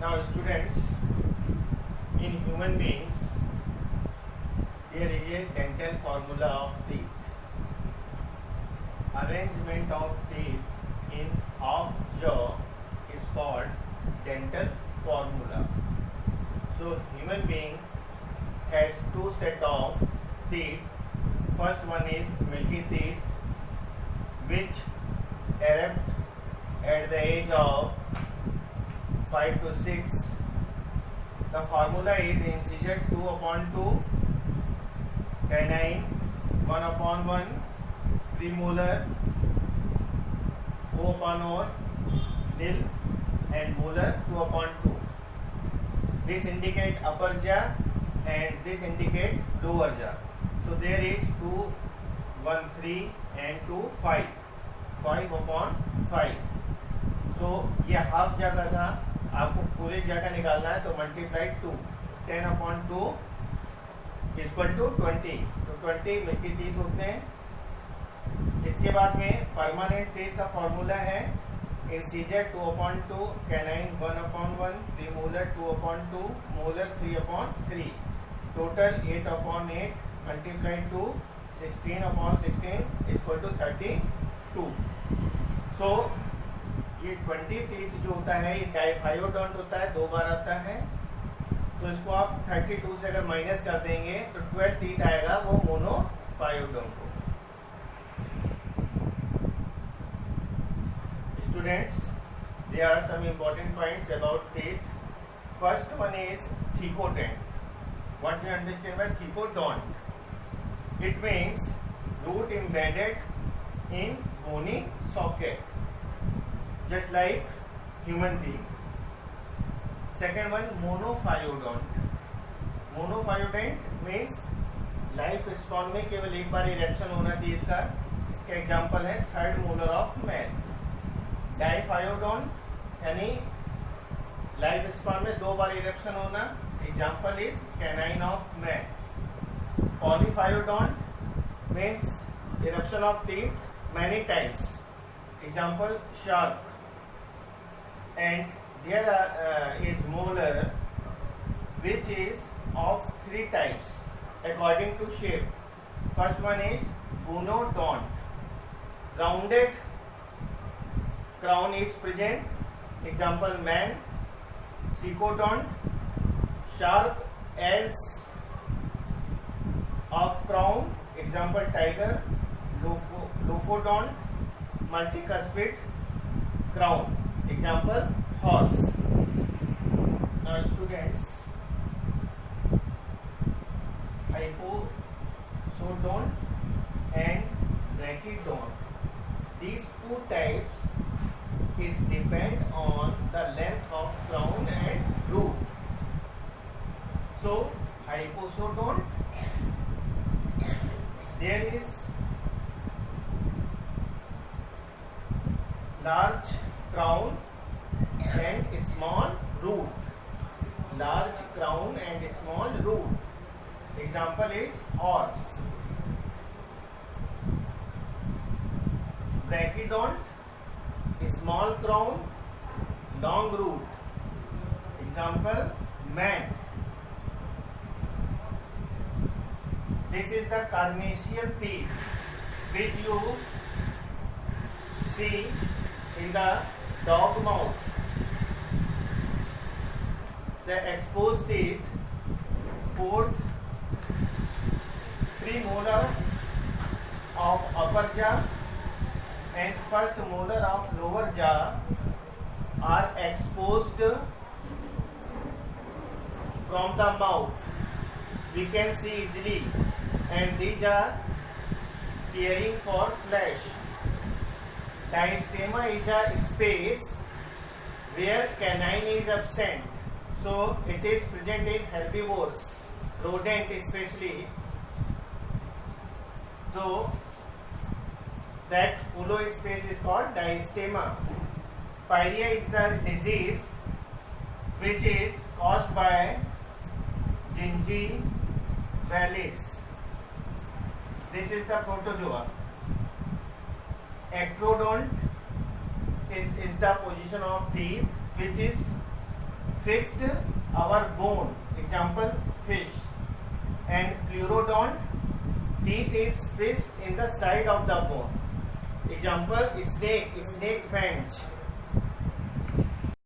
Now, students, in human beings, there is a dental formula of teeth. Arrangement of teeth in half jaw is called dental formula. So, human being has two set of teeth. First one is milky teeth, which erupt at the age of 5 to 6. The formula is incision 2/2, canine 1/1, premolar O/O, nil, and molar 2/2. This indicate upper jaw and this indicate lower jaw. So there is 2, 1, 3 and 2, 5. 5/5. तो ये half जगह था, आपको पूरे जगह निकालना है तो मल्टीप्लाई 2, 10/2 इक्वल टू 20. तो 20 मिल्की टीथ होते हैं. इसके बाद में परमानेंट टीथ का फॉर्मूला है incisor 2/2, canine 1/1, premolar 2/2, molar 3/3. Total 8/8 multiply 2, 16/16 equal to 32. So ये 20 टीथ जो होता है ये डाइफायोडोंट होता है, 2 बार आता है. तो इसको आप 32 से अगर माइनस कर देंगे तो 12 टीथ आएगा, वो मोनोफायोडोंट होगा. Students, there are some important points about teeth. First one is thecodont. What do you understand by thecodont? It means root embedded in bony socket, just like human being. Second one, monophyodont. Monophyodont means life span में केवल एक बार erection होना teeth का. इसका example है third molar of man. Diphyodont यानी life span में 2 बार इरेक्शन होना. Example is canine of man. Polyphyodont means erection of teeth many times. Example shark. And there is molar, which is of 3 types according to shape. First one is gonodont. Rounded crown is present. Example man. Cecodont. Sharp edge of crown. Example tiger. Lophodont. Multicuspid crown. Example horse. Now students, hyposodont and brachydont, these two types is depend on the length of crown and root. So hyposodont, there is large crown and small root. Large crown and small root. Example is horse. Brachydont, small crown, long root. Example man. This is the carnassial teeth which you see in the dog mouth. The exposed teeth, 4th premolar of upper jaw and first molar of lower jaw are exposed from the mouth. We can see easily, and these are caring for flesh. Diastema is a space where canine is absent, so it is present in herbivores, rodent especially. So that hollow space is called diastema. Pyrrhia is the disease which is caused by gingivalis. This is the protozoa. Ectrodont is the position of teeth which is fixed our bone. Example, fish. And pleurodont, teeth is fixed in the side of the bone. Example, snake fangs.